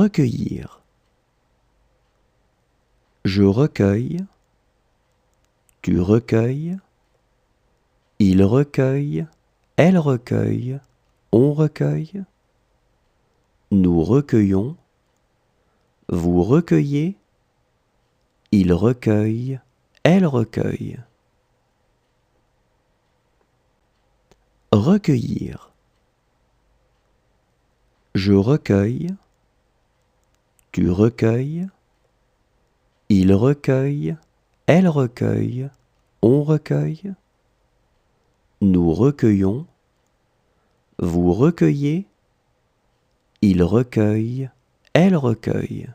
Recueillir. Je recueille. Tu recueilles. Il recueille. Elle recueille. On recueille. Nous recueillons. Vous recueillez. Il recueille. Elle recueille. Recueillir. Je recueille. Tu recueilles. Il recueille. Elle recueille. On recueille. Nous recueillons. Vous recueillez. Il recueille. Elle recueille.